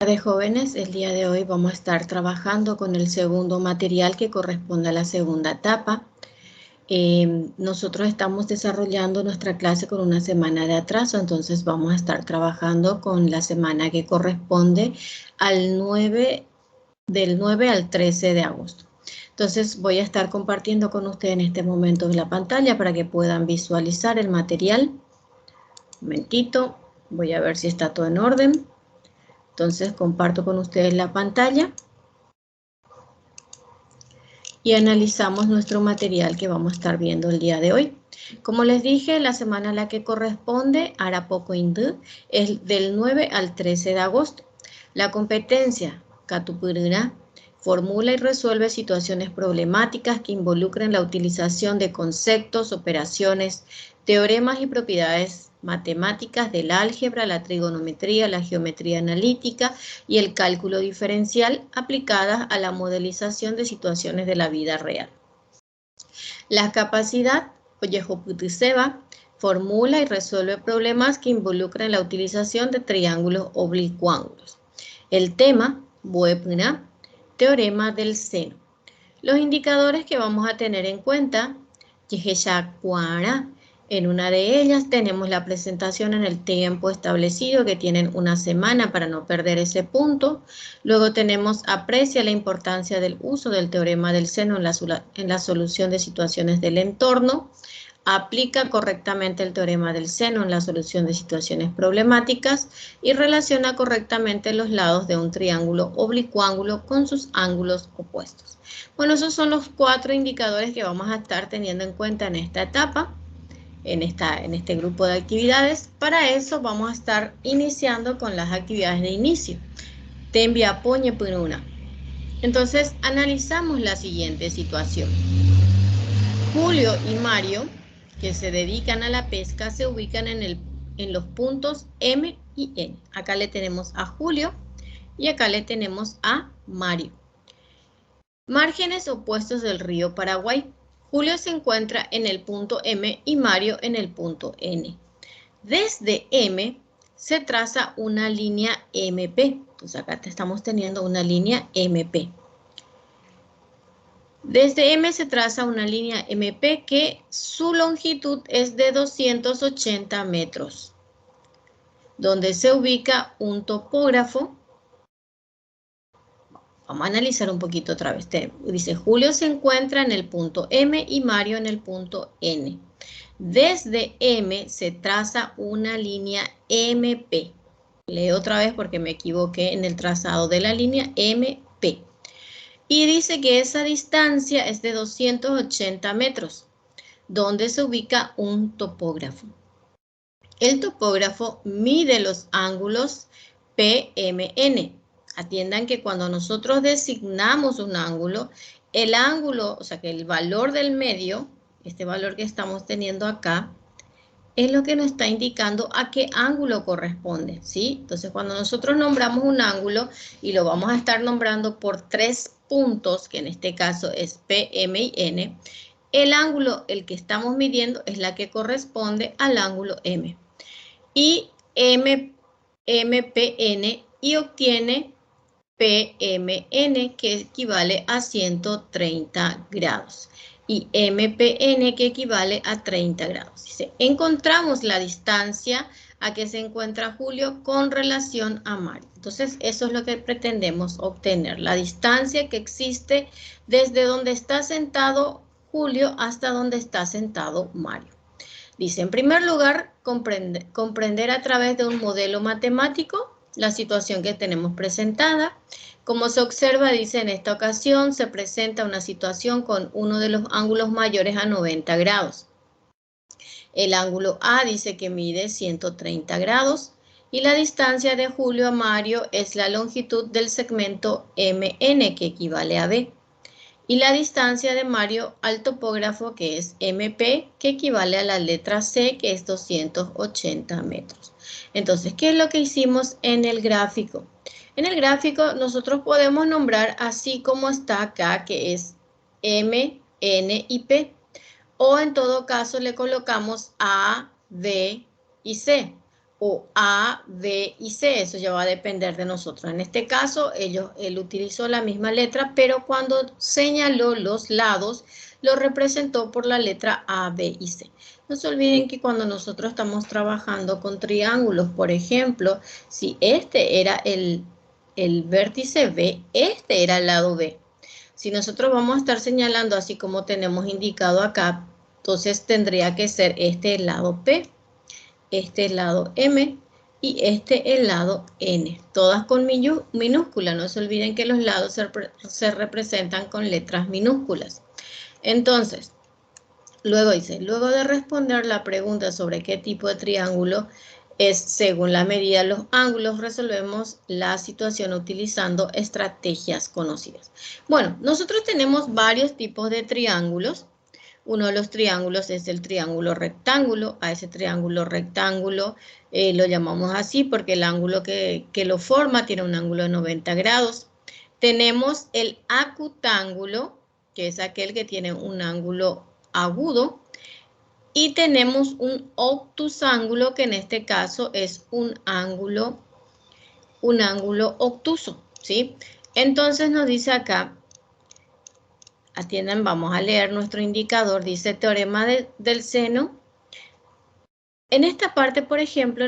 De jóvenes, el día de hoy vamos a estar trabajando con el segundo material que corresponde a la segunda etapa. Nosotros estamos desarrollando nuestra clase con una semana de atraso, entonces vamos a estar trabajando con la semana que corresponde al del 9 al 13 de agosto. Entonces voy a estar compartiendo con ustedes en este momento en la pantalla para que puedan visualizar el material. Un momentito, voy a ver si está todo en orden. Entonces comparto con ustedes la pantalla y analizamos nuestro material que vamos a estar viendo el día de hoy. Como les dije, la semana a la que corresponde, Arapoco Hindú, es del 9 al 13 de agosto. La competencia, Katupurina, formula y resuelve situaciones problemáticas que involucren la utilización de conceptos, operaciones, teoremas y propiedades matemáticas del álgebra, la trigonometría, la geometría analítica y el cálculo diferencial aplicadas a la modelización de situaciones de la vida real. La capacidad, Oyehoputiseba, formula y resuelve problemas que involucran la utilización de triángulos oblicuángulos. El tema, Buepuna, teorema del seno. Los indicadores que vamos a tener en cuenta, Yeheyacuara. En una de ellas tenemos la presentación en el tiempo establecido, que tienen una semana para no perder ese punto. Luego tenemos aprecia la importancia del uso del teorema del seno en la solución de situaciones del entorno. Aplica correctamente el teorema del seno en la solución de situaciones problemáticas y relaciona correctamente los lados de un triángulo oblicuángulo con sus ángulos opuestos. Bueno, esos son los 4 indicadores que vamos a estar teniendo en cuenta en esta etapa, en este grupo de actividades. Para eso vamos a estar iniciando con las actividades de inicio. Te envía Poñe Pununa. Entonces, analizamos la siguiente situación. Julio y Mario, que se dedican a la pesca, se ubican en los puntos M y N. Acá le tenemos a Julio y acá le tenemos a Mario. Márgenes opuestos del río Paraguay. Julio se encuentra en el punto M y Mario en el punto N. Desde M se traza una línea MP. Entonces acá estamos teniendo una línea MP. Desde M se traza una línea MP que su longitud es de 280 metros, donde se ubica un topógrafo. Vamos a analizar un poquito otra vez. Dice, Julio se encuentra en el punto M y Mario en el punto N. Desde M se traza una línea MP. Leo otra vez porque me equivoqué en el trazado de la línea MP. Y dice que esa distancia es de 280 metros, donde se ubica un topógrafo. El topógrafo mide los ángulos PMN. Atiendan que cuando nosotros designamos un ángulo, el ángulo, o sea que el valor del medio, este valor que estamos teniendo acá, es lo que nos está indicando a qué ángulo corresponde, ¿sí? Entonces, cuando nosotros nombramos un ángulo y lo vamos a estar nombrando por 3 puntos, que en este caso es P, M y N, el ángulo, el que estamos midiendo, es la que corresponde al ángulo M. Y MPN y obtiene PMN, que equivale a 130 grados. Y MPN, que equivale a 30 grados. Dice, encontramos la distancia a que se encuentra Julio con relación a Mario. Entonces, eso es lo que pretendemos obtener. La distancia que existe desde donde está sentado Julio hasta donde está sentado Mario. Dice, en primer lugar, comprender a través de un modelo matemático la situación que tenemos presentada. Como se observa, dice, en esta ocasión se presenta una situación con uno de los ángulos mayores a 90 grados. El ángulo A dice que mide 130 grados y la distancia de Julio a Mario es la longitud del segmento MN, que equivale a B. Y la distancia de Mario al topógrafo, que es MP, que equivale a la letra C, que es 280 metros. Entonces, ¿qué es lo que hicimos en el gráfico? En el gráfico nosotros podemos nombrar así como está acá, que es M, N y P. O en todo caso le colocamos A, B y C. o A, B y C. Eso ya va a depender de nosotros. En este caso, él utilizó la misma letra, pero cuando señaló los lados, lo representó por la letra A, B y C. No se olviden que cuando nosotros estamos trabajando con triángulos, por ejemplo, si este era el vértice B, este era el lado B. Si nosotros vamos a estar señalando así como tenemos indicado acá, entonces tendría que ser este el lado P, este el lado M y este el lado N. Todas con minúsculas. No se olviden que los lados se representan con letras minúsculas. Entonces, luego dice, luego de responder la pregunta sobre qué tipo de triángulo es según la medida de los ángulos, resolvemos la situación utilizando estrategias conocidas. Bueno, nosotros tenemos varios tipos de triángulos. Uno de los triángulos es el triángulo rectángulo. A ese triángulo rectángulo lo llamamos así porque el ángulo que lo forma tiene un ángulo de 90 grados. Tenemos el acutángulo, que es aquel que tiene un ángulo agudo. Y tenemos un obtusángulo, que en este caso es un ángulo obtuso, ¿sí? Entonces nos dice acá, atiendan, vamos a leer nuestro indicador, dice teorema del seno. En esta parte, por ejemplo,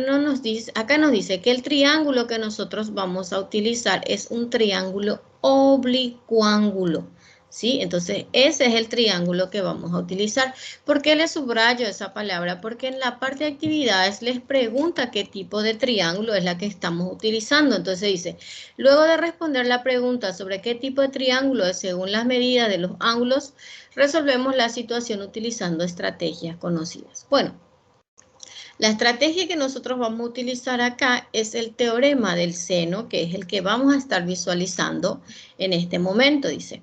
acá nos dice que el triángulo que nosotros vamos a utilizar es un triángulo oblicuángulo, ¿sí? Entonces, ese es el triángulo que vamos a utilizar. ¿Por qué les subrayo esa palabra? Porque en la parte de actividades les pregunta qué tipo de triángulo es la que estamos utilizando. Entonces dice, luego de responder la pregunta sobre qué tipo de triángulo es según las medidas de los ángulos, resolvemos la situación utilizando estrategias conocidas. Bueno. La estrategia que nosotros vamos a utilizar acá es el teorema del seno, que es el que vamos a estar visualizando en este momento. Dice,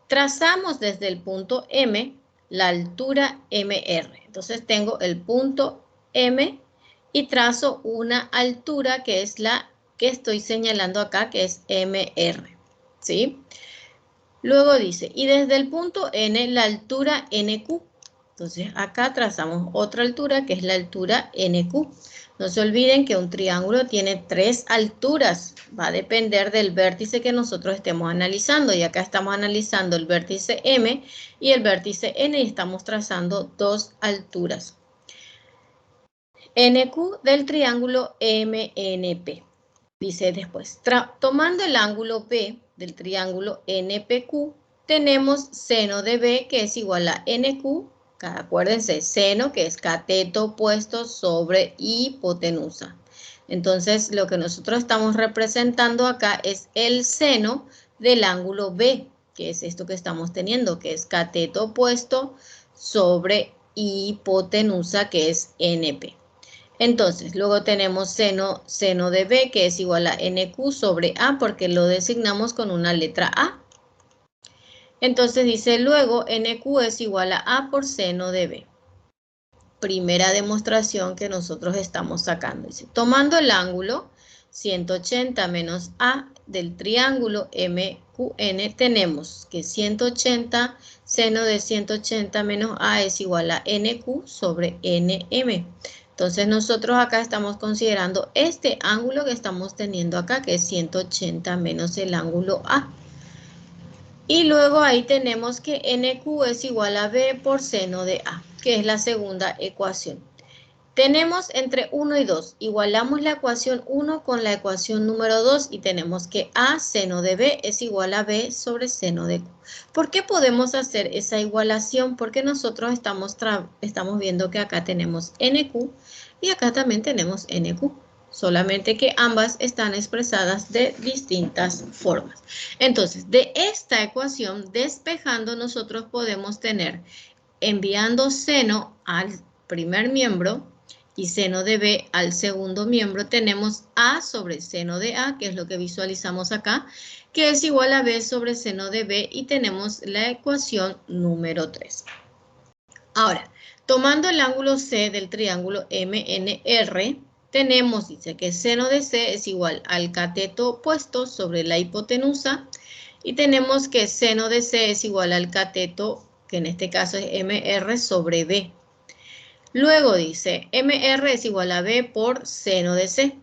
trazamos desde el punto M la altura MR. Entonces tengo el punto M y trazo una altura que es la que estoy señalando acá, que es MR, ¿sí? Luego dice, y desde el punto N la altura NQ. Entonces acá trazamos otra altura que es la altura NQ. No se olviden que un triángulo tiene 3 alturas. Va a depender del vértice que nosotros estemos analizando. Y acá estamos analizando el vértice M y el vértice N y estamos trazando 2 alturas. NQ del triángulo MNP. Dice después, tomando el ángulo B del triángulo NPQ, tenemos seno de B que es igual a NQ. Acuérdense, seno que es cateto opuesto sobre hipotenusa. Entonces, lo que nosotros estamos representando acá es el seno del ángulo B, que es esto que estamos teniendo, que es cateto opuesto sobre hipotenusa, que es NP. Entonces, luego tenemos seno de B, que es igual a NQ sobre A, porque lo designamos con una letra A. Entonces dice luego NQ es igual a A por seno de B. Primera demostración que nosotros estamos sacando. Dice, tomando el ángulo 180 menos A del triángulo MQN, tenemos que 180, seno de 180 menos A es igual a NQ sobre NM. Entonces nosotros acá estamos considerando este ángulo que estamos teniendo acá, que es 180 menos el ángulo A. Y luego ahí tenemos que NQ es igual a B por seno de A, que es la segunda ecuación. Tenemos entre 1 y 2. Igualamos la ecuación 1 con la ecuación número 2 y tenemos que A seno de B es igual a B sobre seno de Q. ¿Por qué podemos hacer esa igualación? Porque nosotros estamos viendo que acá tenemos NQ y acá también tenemos NQ. Solamente que ambas están expresadas de distintas formas. Entonces, de esta ecuación, despejando, nosotros podemos tener, enviando seno al primer miembro y seno de B al segundo miembro, tenemos A sobre seno de A, que es lo que visualizamos acá, que es igual a B sobre seno de B, y tenemos la ecuación número 3. Ahora, tomando el ángulo C del triángulo MNR, tenemos, dice que seno de C es igual al cateto opuesto sobre la hipotenusa, y tenemos que seno de C es igual al cateto, que en este caso es MR sobre B. Luego dice, MR es igual a B por seno de C.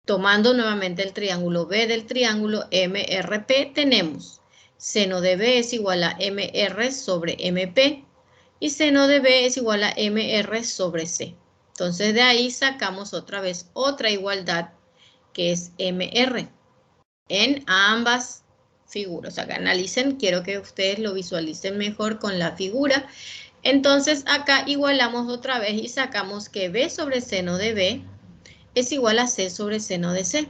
Tomando nuevamente el triángulo B del triángulo MRP, tenemos seno de B es igual a MR sobre MP y seno de B es igual a MR sobre C. Entonces de ahí sacamos otra vez otra igualdad que es MR en ambas figuras. O sea, que analicen, quiero que ustedes lo visualicen mejor con la figura. Entonces acá igualamos otra vez y sacamos que B sobre seno de B es igual a C sobre seno de C,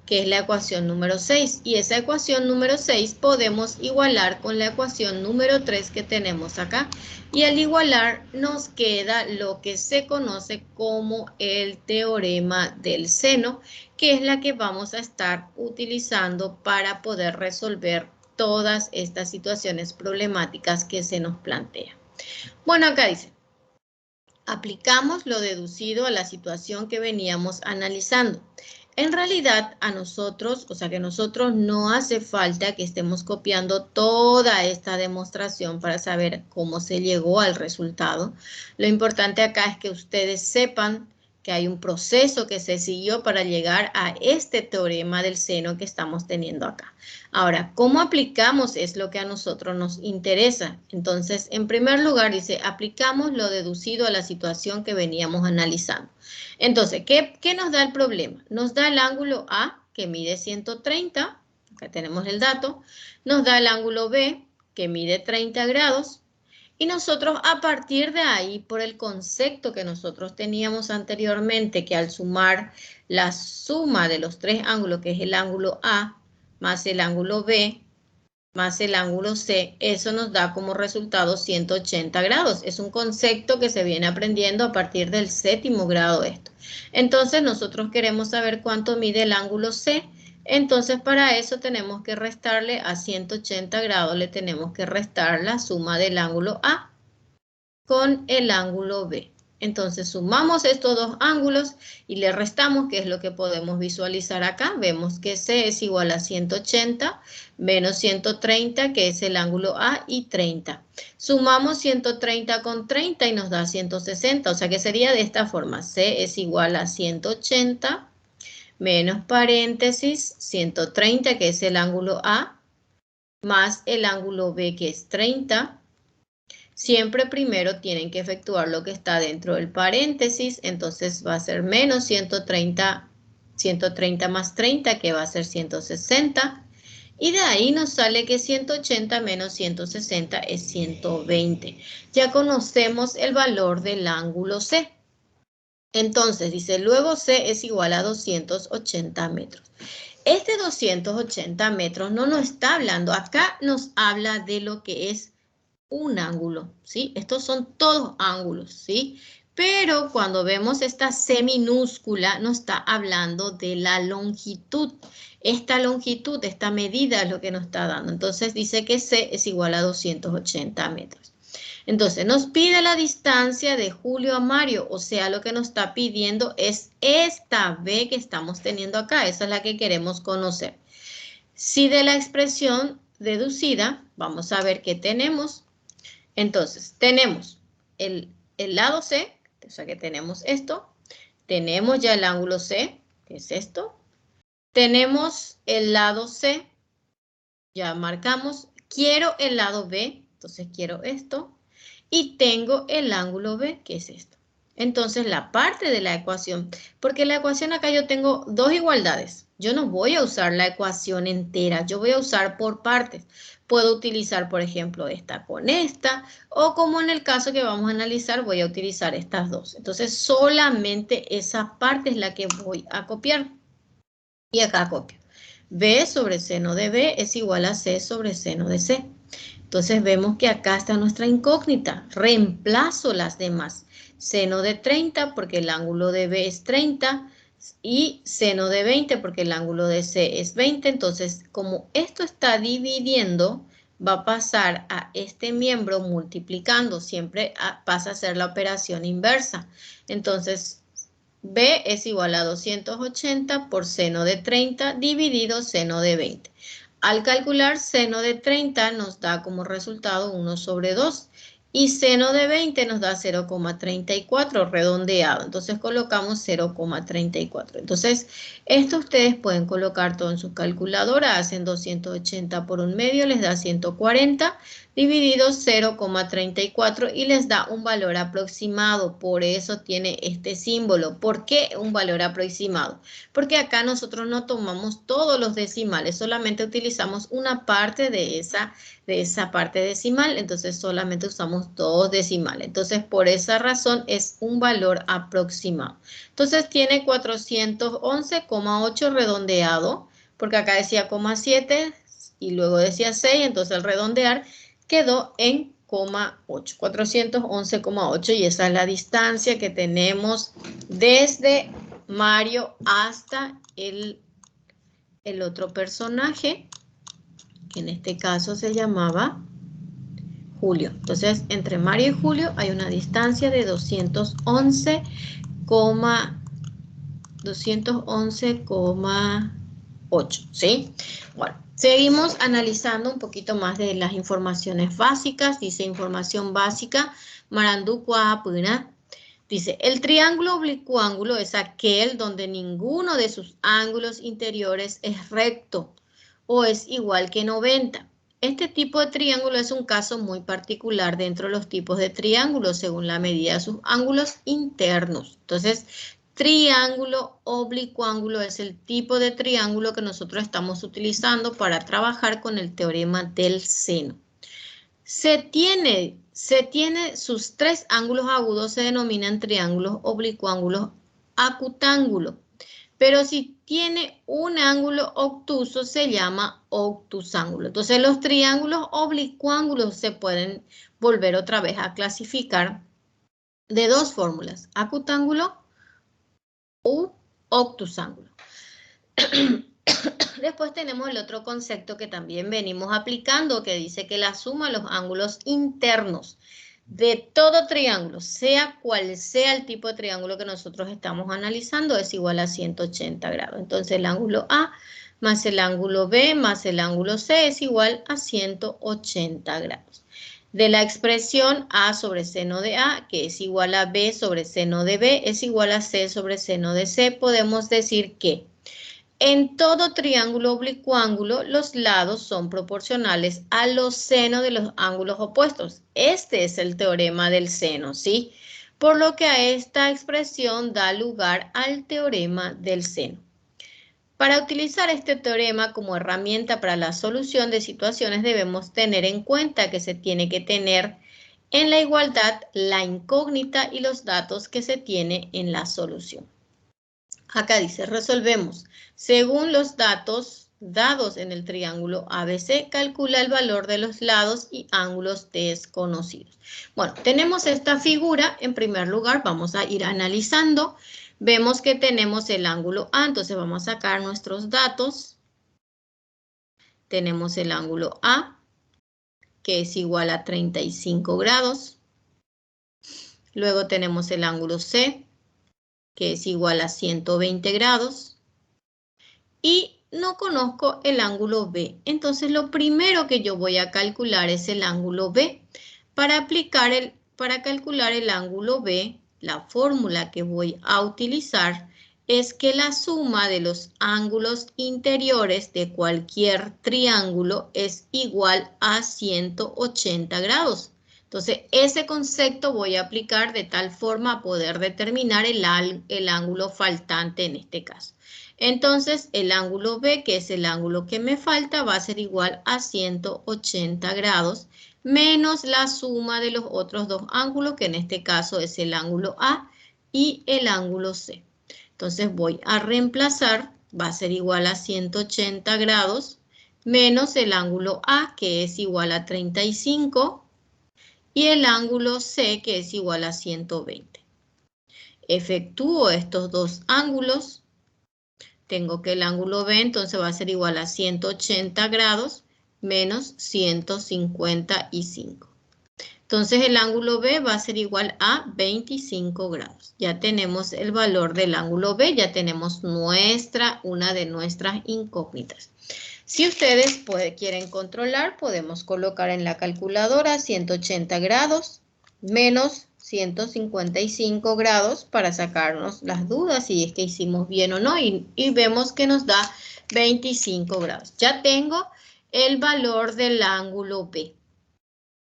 que es la ecuación número 6. Y esa ecuación número 6 podemos igualar con la ecuación número 3 que tenemos acá. Y al igualar nos queda lo que se conoce como el teorema del seno, que es la que vamos a estar utilizando para poder resolver todas estas situaciones problemáticas que se nos plantean. Bueno, acá dice, aplicamos lo deducido a la situación que veníamos analizando. En realidad, a nosotros, o sea que nosotros no hace falta que estemos copiando toda esta demostración para saber cómo se llegó al resultado. Lo importante acá es que ustedes sepan que hay un proceso que se siguió para llegar a este teorema del seno que estamos teniendo acá. Ahora, ¿cómo aplicamos? Es lo que a nosotros nos interesa. Entonces, en primer lugar, dice, aplicamos lo deducido a la situación que veníamos analizando. Entonces, ¿qué nos da el problema? Nos da el ángulo A, que mide 130, acá tenemos el dato, nos da el ángulo B, que mide 30 grados, y nosotros a partir de ahí, por el concepto que nosotros teníamos anteriormente, que al sumar la suma de los tres ángulos, que es el ángulo A, más el ángulo B, más el ángulo C, eso nos da como resultado 180 grados. Es un concepto que se viene aprendiendo a partir del 7º grado esto. Entonces nosotros queremos saber cuánto mide el ángulo C. Entonces para eso tenemos que restarle a 180 grados, le tenemos que restar la suma del ángulo A con el ángulo B. Entonces sumamos estos dos ángulos y le restamos, que es lo que podemos visualizar acá. Vemos que C es igual a 180 menos 130, que es el ángulo A, y 30. Sumamos 130 con 30 y nos da 160, o sea que sería de esta forma. C es igual a 180 menos paréntesis 130, que es el ángulo A, más el ángulo B, que es 30. Siempre primero tienen que efectuar lo que está dentro del paréntesis, entonces va a ser menos 130, 130 más 30, que va a ser 160. Y de ahí nos sale que 180 menos 160 es 120. Ya conocemos el valor del ángulo C. Entonces dice, luego C es igual a 280 metros. Este 280 metros no nos está hablando, acá nos habla de lo que es un ángulo, ¿sí? Estos son todos ángulos, ¿sí? Pero cuando vemos esta C minúscula, nos está hablando de la longitud. Esta longitud, esta medida es lo que nos está dando. Entonces dice que C es igual a 280 metros. Entonces nos pide la distancia de Julio a Mario, o sea, lo que nos está pidiendo es esta B que estamos teniendo acá. Esa es la que queremos conocer. Si de la expresión deducida, vamos a ver qué tenemos. Entonces, tenemos el lado C, o sea que tenemos esto. Tenemos ya el ángulo C, que es esto. Tenemos el lado C, ya marcamos. Quiero el lado B, entonces quiero esto. Y tengo el ángulo B, que es esto. Entonces, la parte de la ecuación, porque la ecuación acá yo tengo dos igualdades. Yo no voy a usar la ecuación entera, yo voy a usar por partes. Puedo utilizar, por ejemplo, esta con esta, o como en el caso que vamos a analizar, voy a utilizar estas dos. Entonces, solamente esa parte es la que voy a copiar. Y acá copio. B sobre seno de B es igual a C sobre seno de C. Entonces vemos que acá está nuestra incógnita. Reemplazo las demás. Seno de 30 porque el ángulo de B es 30 y seno de 20 porque el ángulo de C es 20. Entonces, como esto está dividiendo, va a pasar a este miembro multiplicando. Siempre pasa a ser la operación inversa. Entonces, B es igual a 280 por seno de 30 dividido seno de 20. Al calcular seno de 30 nos da como resultado 1 sobre 2. Y seno de 20 nos da 0,34 redondeado. Entonces colocamos 0,34. Entonces, esto ustedes pueden colocar todo en su calculadora. Hacen 280 por un medio, les da 140. Dividido 0,34 y les da un valor aproximado. Por eso tiene este símbolo. ¿Por qué un valor aproximado? Porque acá nosotros no tomamos todos los decimales. Solamente utilizamos una parte de esa parte decimal, entonces solamente usamos 2 decimales. Entonces, por esa razón es un valor aproximado. Entonces, tiene 411,8 redondeado, porque acá decía 0,7 y luego decía 6, entonces al redondear quedó en 0,8, 411,8 y esa es la distancia que tenemos desde Mario hasta el otro personaje, que en este caso se llamaba Julio. Entonces, entre Mario y Julio hay una distancia de 211,8, ¿sí? Bueno, seguimos analizando un poquito más de las informaciones básicas. Dice información básica, Marandu Cuapuna. Dice, el triángulo oblicuángulo es aquel donde ninguno de sus ángulos interiores es recto o es igual que 90. Este tipo de triángulo es un caso muy particular dentro de los tipos de triángulos según la medida de sus ángulos internos. Entonces, triángulo oblicuángulo es el tipo de triángulo que nosotros estamos utilizando para trabajar con el teorema del seno. Se tiene sus 3 ángulos agudos, se denominan triángulos oblicuángulos acutángulos. Pero si tiene un ángulo obtuso, se llama obtusángulo. Entonces, los triángulos oblicuángulos se pueden volver otra vez a clasificar de 2 fórmulas, acutángulo u obtusángulo. Después tenemos el otro concepto que también venimos aplicando, que dice que la suma de los ángulos internos de todo triángulo, sea cual sea el tipo de triángulo que nosotros estamos analizando, es igual a 180 grados. Entonces el ángulo A más el ángulo B más el ángulo C es igual a 180 grados. De la expresión A sobre seno de A, que es igual a B sobre seno de B, es igual a C sobre seno de C, podemos decir que en todo triángulo oblicuángulo, los lados son proporcionales a los senos de los ángulos opuestos. Este es el teorema del seno, ¿sí? Por lo que a esta expresión da lugar al teorema del seno. Para utilizar este teorema como herramienta para la solución de situaciones, debemos tener en cuenta que se tiene que tener en la igualdad la incógnita y los datos que se tiene en la solución. Acá dice, resolvemos. Según los datos dados en el triángulo ABC, calcula el valor de los lados y ángulos desconocidos. Bueno, tenemos esta figura. En primer lugar, vamos a ir analizando. Vemos que tenemos el ángulo A, entonces vamos a sacar nuestros datos. Tenemos el ángulo A, que es igual a 35 grados. Luego tenemos el ángulo C, que es igual a 120 grados. Y no conozco el ángulo B. Entonces, lo primero que yo voy a calcular es el ángulo B. Para calcular el ángulo B, la fórmula que voy a utilizar es que la suma de los ángulos interiores de cualquier triángulo es igual a 180 grados. Entonces, ese concepto voy a aplicar de tal forma a poder determinar el ángulo faltante en este caso. Entonces, el ángulo B, que es el ángulo que me falta, va a ser igual a 180 grados menos la suma de los otros 2 ángulos, que en este caso es el ángulo A y el ángulo C. Entonces, voy a reemplazar, va a ser igual a 180 grados menos el ángulo A, que es igual a 35, y el ángulo C, que es igual a 120. Efectúo estos 2 ángulos. Tengo que el ángulo B entonces va a ser igual a 180 grados menos 155. Entonces el ángulo B va a ser igual a 25 grados. Ya tenemos el valor del ángulo B, ya tenemos una de nuestras incógnitas. Si ustedes quieren controlar, podemos colocar en la calculadora 180 grados menos 155 grados para sacarnos las dudas si es que hicimos bien o no y vemos que nos da 25 grados. Ya tengo el valor del ángulo B.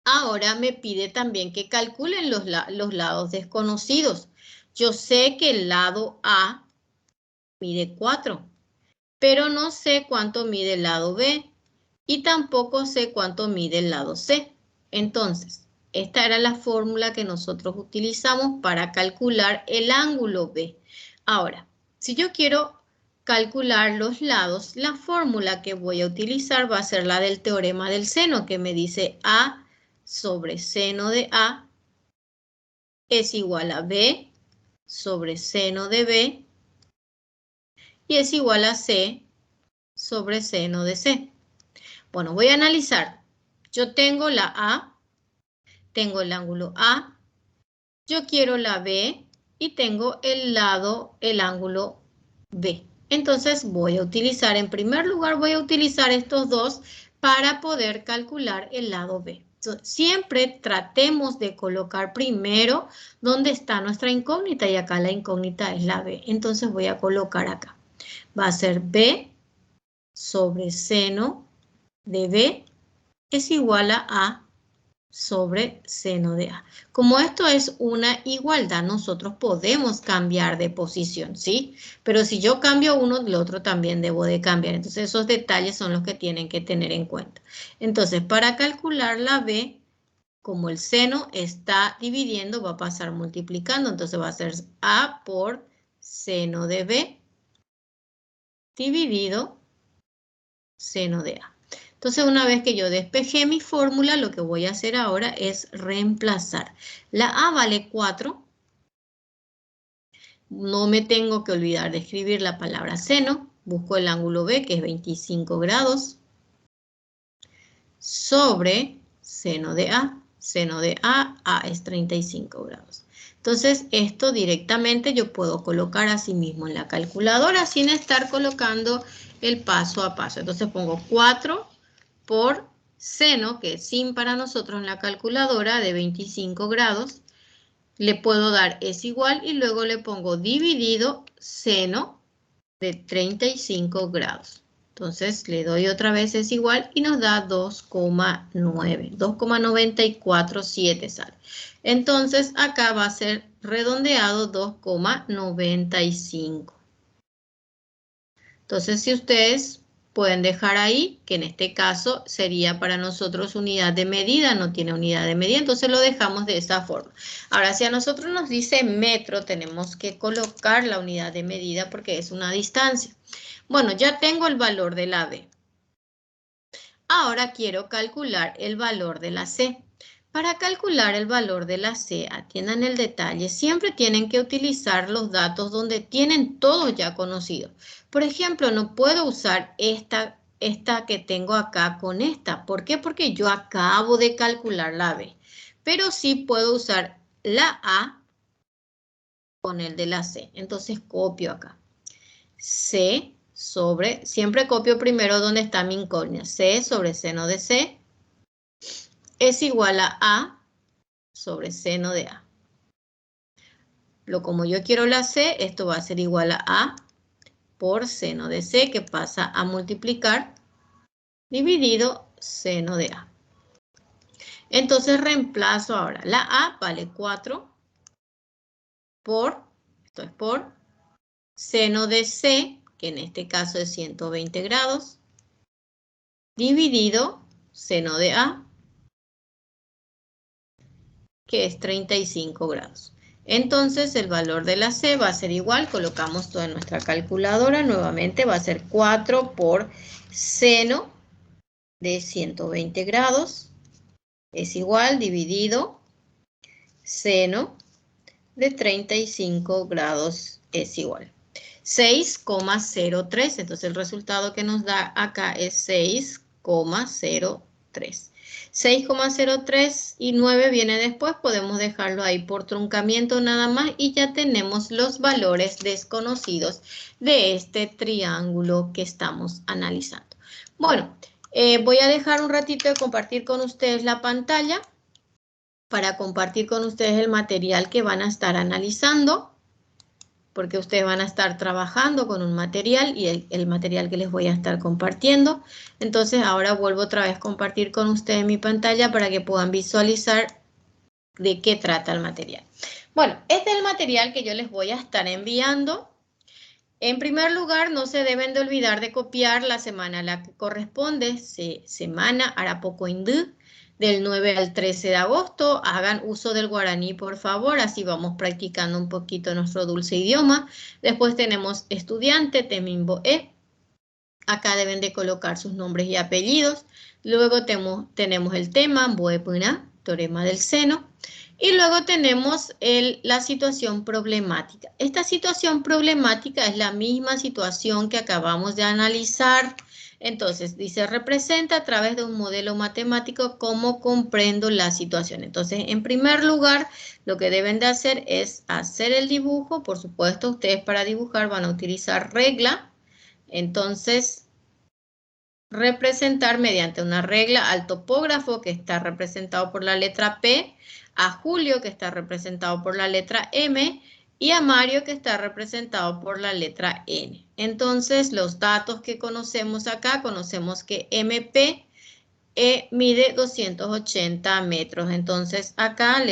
Ahora me pide también que calculen los lados desconocidos. Yo sé que el lado A mide 4, pero no sé cuánto mide el lado B y tampoco sé cuánto mide el lado C. Entonces, esta era la fórmula que nosotros utilizamos para calcular el ángulo B. Ahora, si yo quiero calcular los lados, la fórmula que voy a utilizar va a ser la del teorema del seno, que me dice A sobre seno de A es igual a B sobre seno de B y es igual a C sobre seno de C. Bueno, voy a analizar. Yo tengo la A, tengo el ángulo A, yo quiero la B y tengo el ángulo B. Entonces voy a utilizar, en primer lugar, voy a utilizar estos dos para poder calcular el lado B. Entonces, siempre tratemos de colocar primero donde está nuestra incógnita y acá la incógnita es la B. Entonces voy a colocar acá. Va a ser B sobre seno de B es igual a A sobre seno de A. Como esto es una igualdad, nosotros podemos cambiar de posición, ¿sí? Pero si yo cambio uno, el otro también debo de cambiar. Entonces esos detalles son los que tienen que tener en cuenta. Entonces para calcular la B, como el seno está dividiendo, va a pasar multiplicando. Entonces va a ser A por seno de B dividido seno de A. Entonces, una vez que yo despejé mi fórmula, lo que voy a hacer ahora es reemplazar. La A vale 4. No me tengo que olvidar de escribir la palabra seno. Busco el ángulo B, que es 25 grados, sobre seno de A. Seno de A es 35 grados. Entonces, esto directamente yo puedo colocar así mismo en la calculadora sin estar colocando el paso a paso. Entonces, pongo 4 por seno, que es sin para nosotros en la calculadora, de 25 grados, le puedo dar es igual y luego le pongo dividido seno de 35 grados. Entonces le doy otra vez es igual y nos da 2,9, 2,947 sale. Entonces acá va a ser redondeado 2,95. Entonces si ustedes pueden dejar ahí, que en este caso sería para nosotros unidad de medida, no tiene unidad de medida, entonces lo dejamos de esa forma. Ahora, si a nosotros nos dice metro, tenemos que colocar la unidad de medida porque es una distancia. Bueno, ya tengo el valor de la B. Ahora quiero calcular el valor de la C. Para calcular el valor de la C, atiendan el detalle, siempre tienen que utilizar los datos donde tienen todos ya conocidos. Por ejemplo, no puedo usar esta que tengo acá con esta. ¿Por qué? Porque yo acabo de calcular la B. Pero sí puedo usar la A con el de la C. Entonces copio acá. C sobre, siempre copio primero donde está mi incógnita. C sobre seno de C es igual a A sobre seno de A. Como yo quiero la C, esto va a ser igual a A por seno de C, que pasa a multiplicar, dividido seno de A. Entonces reemplazo ahora. La A vale 4 por, esto es por, seno de C, que en este caso es 120 grados, dividido seno de A, que es 35 grados. Entonces el valor de la C va a ser igual, colocamos todo en nuestra calculadora, nuevamente va a ser 4 por seno de 120 grados, es igual dividido seno de 35 grados es igual. 6,03, entonces el resultado que nos da acá es 6,03. 6,03 y 9 viene después, podemos dejarlo ahí por truncamiento nada más y ya tenemos los valores desconocidos de este triángulo que estamos analizando. Bueno, voy a dejar un ratito de compartir con ustedes la pantalla. para compartir con ustedes el material que van a estar analizando, porque ustedes van a estar trabajando con un material y el material que les voy a estar compartiendo. Entonces ahora vuelvo otra vez a compartir con ustedes mi pantalla para que puedan visualizar de qué trata el material. Bueno, este es el material que yo les voy a estar enviando. En primer lugar, no se deben de olvidar de copiar la semana a la que corresponde, semana Arapoco Indú, del 9 al 13 de agosto. Hagan uso del guaraní, por favor, así vamos practicando un poquito nuestro dulce idioma. Después tenemos estudiante, temimbo e. Acá deben de colocar sus nombres y apellidos. Luego tenemos el tema, Mbuepuna, teorema del seno. Y luego tenemos la situación problemática. Esta situación problemática es la misma situación que acabamos de analizar. Entonces, dice, representa a través de un modelo matemático cómo comprendo la situación. Entonces, en primer lugar, lo que deben de hacer es hacer el dibujo. Por supuesto, ustedes para dibujar van a utilizar regla. Entonces, representar mediante una regla al topógrafo, que está representado por la letra P, a Julio, que está representado por la letra M, y a Mario, que está representado por la letra N. Entonces, los datos que conocemos acá, conocemos que MP mide 280 metros. Entonces, acá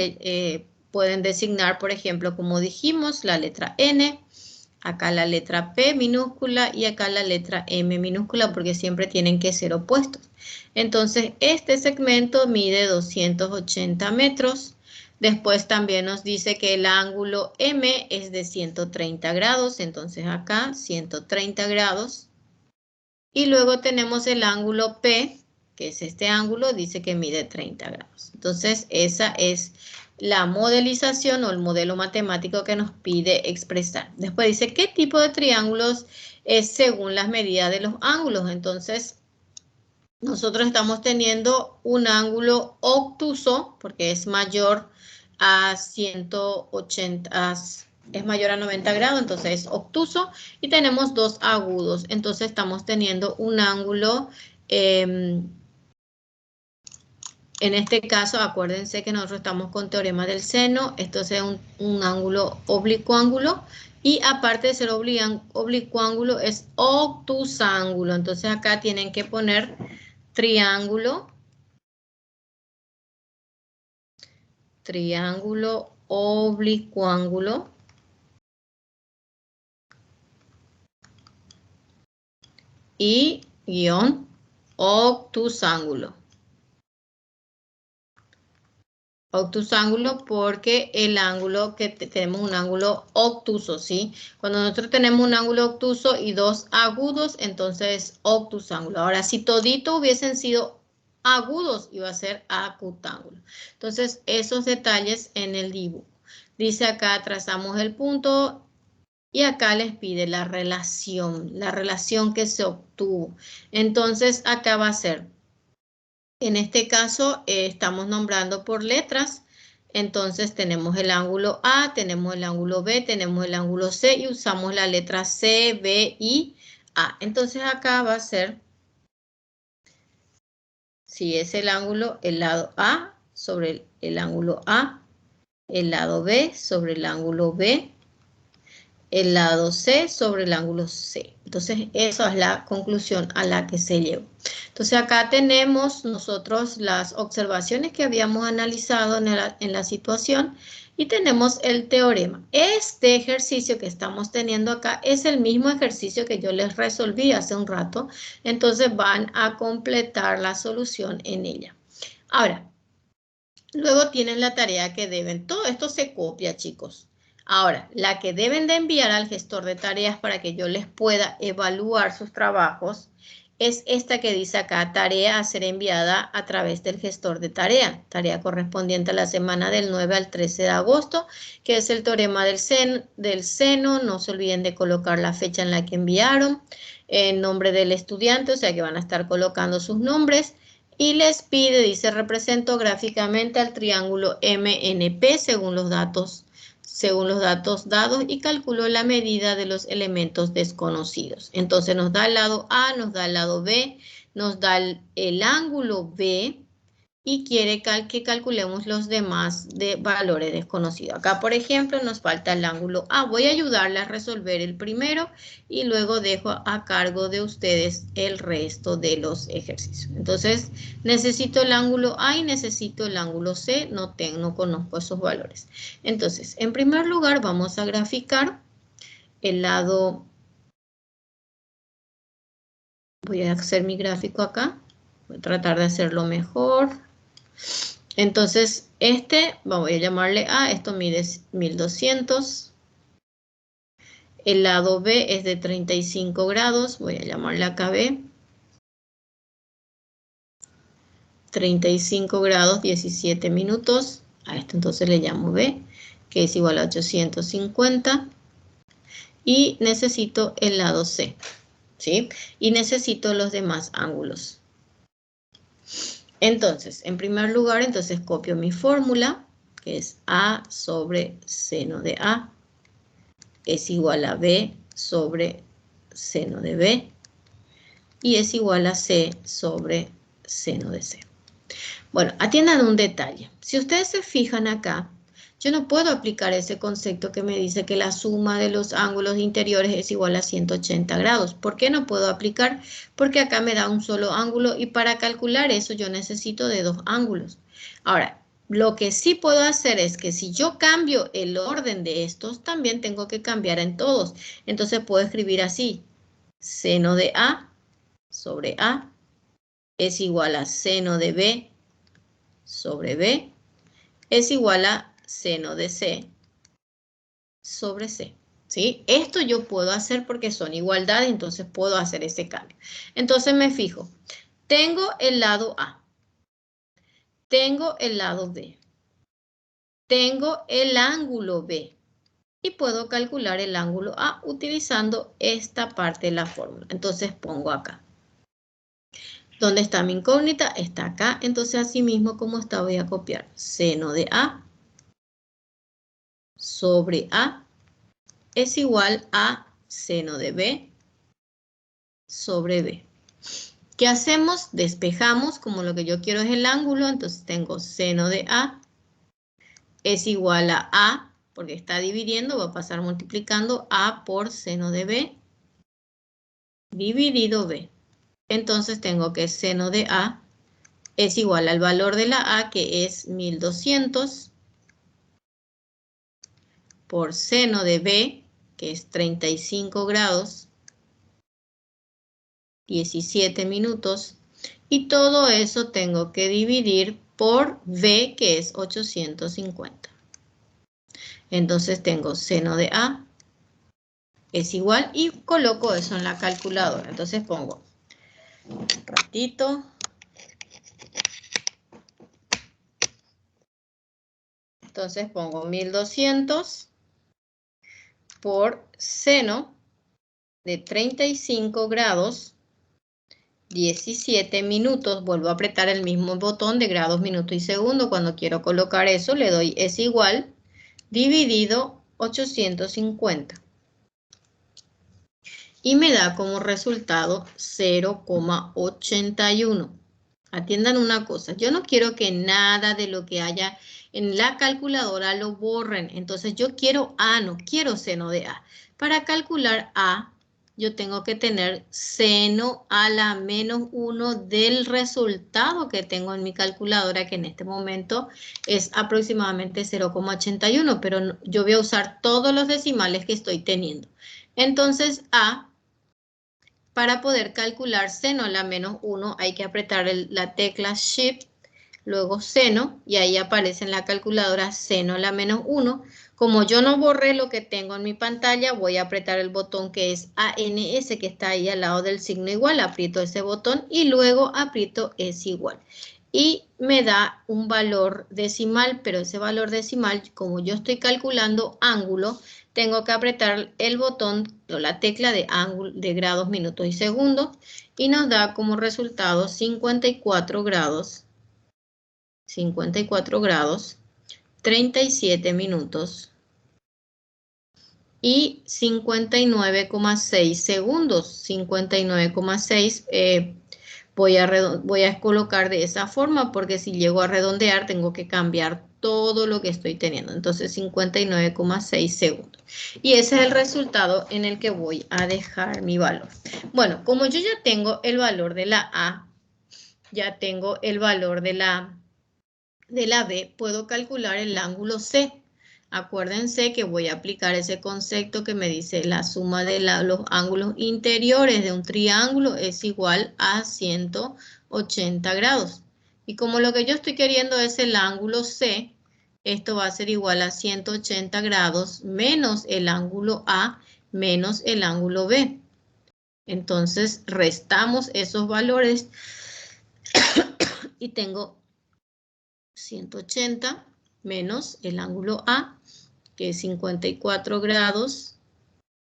pueden designar, por ejemplo, como dijimos, la letra N, acá la letra P minúscula y acá la letra M minúscula, porque siempre tienen que ser opuestos. Entonces, este segmento mide 280 metros. Después también nos dice que el ángulo M es de 130 grados. Entonces, acá 130 grados. Y luego tenemos el ángulo P, que es este ángulo, dice que mide 30 grados. Entonces, esa es la modelización o el modelo matemático que nos pide expresar. Después dice, ¿qué tipo de triángulos es según las medidas de los ángulos? Entonces, nosotros estamos teniendo un ángulo obtuso, porque es mayor a 180, es mayor a 90 grados, entonces es obtuso, y tenemos dos agudos. Entonces, estamos teniendo un ángulo... en este caso, acuérdense que nosotros estamos con teorema del seno. Esto es un ángulo oblicuángulo. Y aparte de ser oblicuángulo, es obtusángulo. Entonces acá tienen que poner triángulo. Triángulo oblicuángulo. Y guión obtusángulo. Obtusángulo porque el ángulo que tenemos un ángulo obtuso, ¿sí? Cuando nosotros tenemos un ángulo obtuso y dos agudos, entonces obtusángulo. Ahora, si todito hubiesen sido agudos, iba a ser acutángulo. Entonces, esos detalles en el dibujo. Dice acá, trazamos el punto y acá les pide la relación que se obtuvo. Entonces, acá va a ser... En este caso estamos nombrando por letras, entonces tenemos el ángulo A, tenemos el ángulo B, tenemos el ángulo C y usamos la letra C, B y A. Entonces acá va a ser, si es el ángulo, el lado A sobre el ángulo A, el lado B sobre el ángulo B, el lado C sobre el ángulo C. Entonces, esa es la conclusión a la que se llegó. Entonces, acá tenemos nosotros las observaciones que habíamos analizado en la situación y tenemos el teorema. Este ejercicio que estamos teniendo acá es el mismo ejercicio que yo les resolví hace un rato. Entonces, van a completar la solución en ella. Ahora, luego tienen la tarea que deben. Todo esto se copia, chicos. Ahora, la que deben de enviar al gestor de tareas para que yo les pueda evaluar sus trabajos es esta que dice acá, tarea a ser enviada a través del gestor de tarea. Tarea correspondiente a la semana del 9 al 13 de agosto, que es el teorema del seno. No se olviden de colocar la fecha en la que enviaron, el nombre del estudiante, o sea que van a estar colocando sus nombres. Y les pide, dice, represento gráficamente al triángulo MNP según los datos dados y calculó la medida de los elementos desconocidos. Entonces nos da el lado A, nos da el lado B, nos da el ángulo B y quiere que calculemos los demás de valores desconocidos. Acá, por ejemplo, nos falta el ángulo A. Voy a ayudarle a resolver el primero y luego dejo a cargo de ustedes el resto de los ejercicios. Entonces, necesito el ángulo A y necesito el ángulo C. No conozco esos valores. Entonces, en primer lugar, vamos a graficar el lado. Voy a hacer mi gráfico acá. Voy a tratar de hacerlo mejor. Entonces, voy a llamarle A, esto mide 1200. El lado B es de 35 grados, voy a llamarle acá B. 35 grados, 17 minutos. A esto entonces le llamo B, que es igual a 850. Y necesito el lado C, ¿sí? Y necesito los demás ángulos. Entonces, en primer lugar, entonces copio mi fórmula, que es A sobre seno de A, es igual a B sobre seno de B, y es igual a C sobre seno de C. Bueno, atiendan un detalle. Si ustedes se fijan acá, yo no puedo aplicar ese concepto que me dice que la suma de los ángulos interiores es igual a 180 grados. ¿Por qué no puedo aplicar? Porque acá me da un solo ángulo y para calcular eso yo necesito de dos ángulos. Ahora, lo que sí puedo hacer es que si yo cambio el orden de estos, también tengo que cambiar en todos. Entonces puedo escribir así, seno de A sobre A es igual a seno de B sobre B es igual a seno de C sobre C, ¿sí? Esto yo puedo hacer porque son igualdades, entonces puedo hacer ese cambio. Entonces me fijo, tengo el lado A, tengo el lado B, tengo el ángulo B y puedo calcular el ángulo A utilizando esta parte de la fórmula. Entonces pongo acá. ¿Dónde está mi incógnita? Está acá. Entonces así mismo como está voy a copiar seno de A sobre A es igual a seno de B sobre B. ¿Qué hacemos? Despejamos, como lo que yo quiero es el ángulo, entonces tengo seno de A es igual a, porque está dividiendo, va a pasar multiplicando A por seno de B dividido B. Entonces tengo que seno de A es igual al valor de la A, que es 1200, por seno de B, que es 35 grados, 17 minutos, y todo eso tengo que dividir por B, que es 850. Entonces tengo seno de A es igual, y coloco eso en la calculadora. Entonces pongo un ratito. Entonces pongo 1200 por seno de 35 grados, 17 minutos, vuelvo a apretar el mismo botón de grados, minutos y segundos. Cuando quiero colocar eso, le doy es igual, dividido 850. Y me da como resultado 0,81. Atiendan una cosa, yo no quiero que nada de lo que haya en la calculadora lo borren. Entonces yo quiero A, no quiero seno de A. Para calcular A, yo tengo que tener seno a la menos 1 del resultado que tengo en mi calculadora, que en este momento es aproximadamente 0,81, pero yo voy a usar todos los decimales que estoy teniendo. Entonces A, para poder calcular seno a la menos 1, hay que apretar la tecla Shift, luego seno, y ahí aparece en la calculadora seno a la menos 1. Como yo no borré lo que tengo en mi pantalla, voy a apretar el botón que es ANS, que está ahí al lado del signo igual. Aprieto ese botón y luego aprieto es igual. Y me da un valor decimal, pero ese valor decimal, como yo estoy calculando ángulo, tengo que apretar el botón o la tecla de grados, minutos y segundos, y nos da como resultado 54 grados, 37 minutos y 59,6 segundos, 59,6 voy a colocar de esa forma porque si llego a redondear tengo que cambiar todo lo que estoy teniendo. Entonces 59,6 segundos. Y ese es el resultado en el que voy a dejar mi valor. Bueno, como yo ya tengo el valor de la A, ya tengo el valor de la B, puedo calcular el ángulo C. Acuérdense que voy a aplicar ese concepto que me dice la suma de los ángulos interiores de un triángulo es igual a 180 grados. Y como lo que yo estoy queriendo es el ángulo C, esto va a ser igual a 180 grados menos el ángulo A menos el ángulo B. Entonces restamos esos valores y tengo 180 menos el ángulo A, que es 54 grados,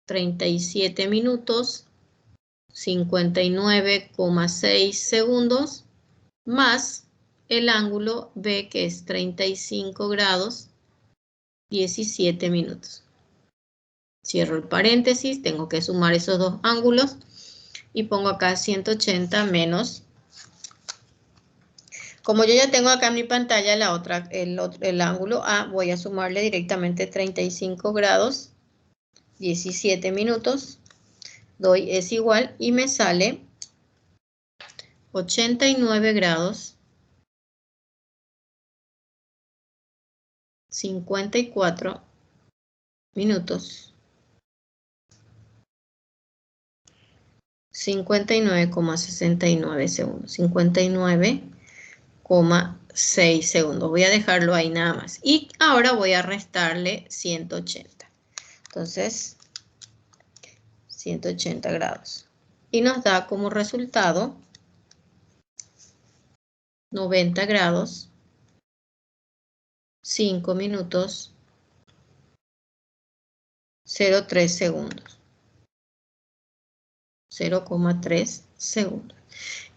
37 minutos, 59,6 segundos, más el ángulo B, que es 35 grados, 17 minutos. Cierro el paréntesis, tengo que sumar esos dos ángulos y pongo acá 180 menos. Como yo ya tengo acá en mi pantalla el ángulo A, voy a sumarle directamente 35 grados, 17 minutos, doy es igual y me sale 89 grados, 54 minutos, 59,69 segundos, 59,6 segundos. Voy a dejarlo ahí nada más. Y ahora voy a restarle 180. Entonces, 180 grados. Y nos da como resultado 90 grados, 5 minutos, 0,3 segundos. 0,3 segundos.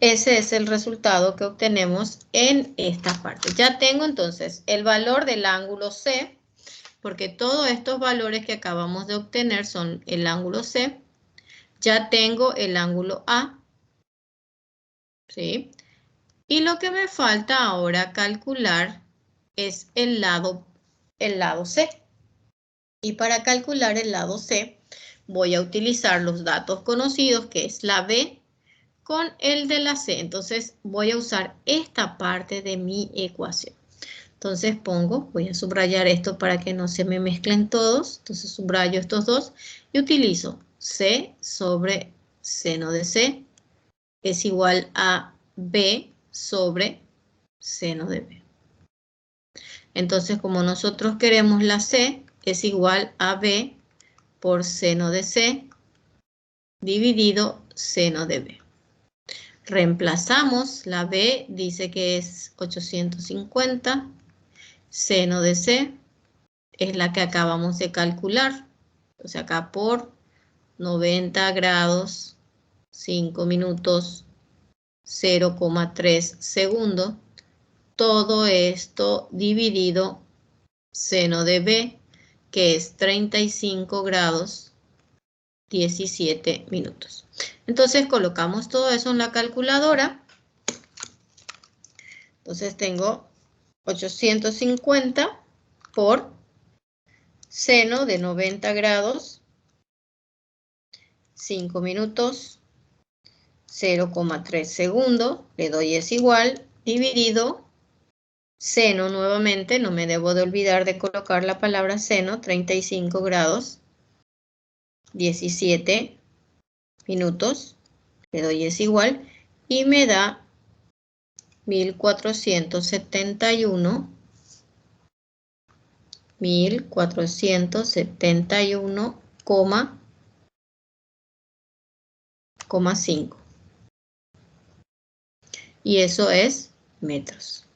Ese es el resultado que obtenemos en esta parte. Ya tengo entonces el valor del ángulo C, porque todos estos valores que acabamos de obtener son el ángulo C. Ya tengo el ángulo A, ¿sí? Y lo que me falta ahora calcular es el lado C. Y para calcular el lado C, voy a utilizar los datos conocidos, que es la B con el de la C. Entonces voy a usar esta parte de mi ecuación. Entonces voy a subrayar esto para que no se me mezclen todos. Entonces subrayo estos dos y utilizo C sobre seno de C es igual a B sobre seno de B. Entonces, como nosotros queremos la C, es igual a B por seno de C dividido seno de B. Reemplazamos la B, dice que es 850. Seno de C es la que acabamos de calcular. Entonces acá por 90 grados, 5 minutos, 0,3 segundos. Todo esto dividido seno de B, que es 35 grados, 17 minutos. Entonces colocamos todo eso en la calculadora. Entonces tengo 850 por seno de 90 grados, 5 minutos, 0,3 segundos, le doy es igual, dividido seno nuevamente, no me debo de olvidar de colocar la palabra seno, 35 grados, 17 minutos, le doy es igual, y me da 1471,5. Y eso es metros.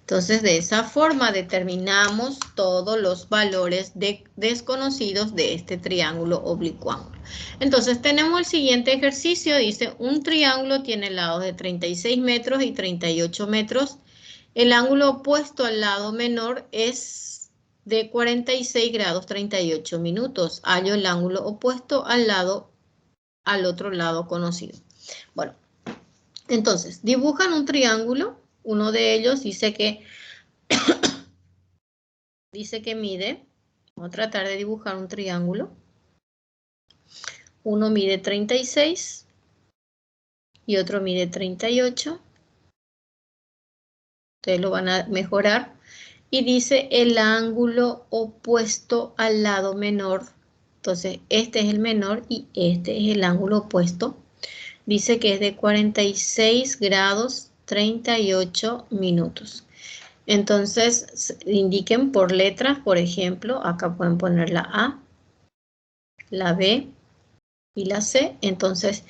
Entonces, de esa forma determinamos todos los valores desconocidos de este triángulo oblicuángulo. Entonces, tenemos el siguiente ejercicio. Dice, un triángulo tiene lados de 36 metros y 38 metros. El ángulo opuesto al lado menor es de 46 grados 38 minutos. Hallo el ángulo opuesto al otro lado conocido. Bueno, Entonces, dibujan un triángulo. Uno de ellos dice que mide, vamos a tratar de dibujar un triángulo. Uno mide 36 y otro mide 38. Ustedes lo van a mejorar. Y dice el ángulo opuesto al lado menor. Entonces, este es el menor y este es el ángulo opuesto. Dice que es de 46 grados 38 minutos. Entonces, indiquen por letras, por ejemplo, acá pueden poner la A, la B y la C. Entonces,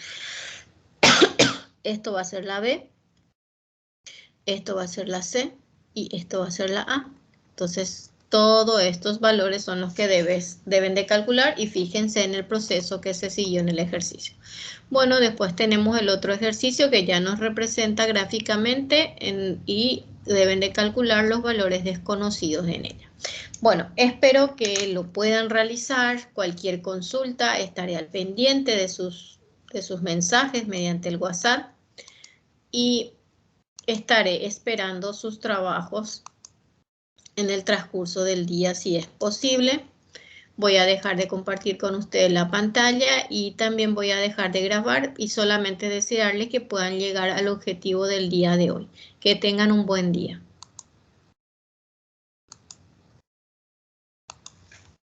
esto va a ser la B, esto va a ser la C y esto va a ser la A. Entonces, todos estos valores son los que deben de calcular y fíjense en el proceso que se siguió en el ejercicio. Bueno, después tenemos el otro ejercicio que ya nos representa gráficamente y deben de calcular los valores desconocidos en ella. Bueno, espero que lo puedan realizar. Cualquier consulta, estaré al pendiente de sus mensajes mediante el WhatsApp y estaré esperando sus trabajos en el transcurso del día si es posible. Voy a dejar de compartir con ustedes la pantalla y también voy a dejar de grabar y solamente desearles que puedan llegar al objetivo del día de hoy. Que tengan un buen día.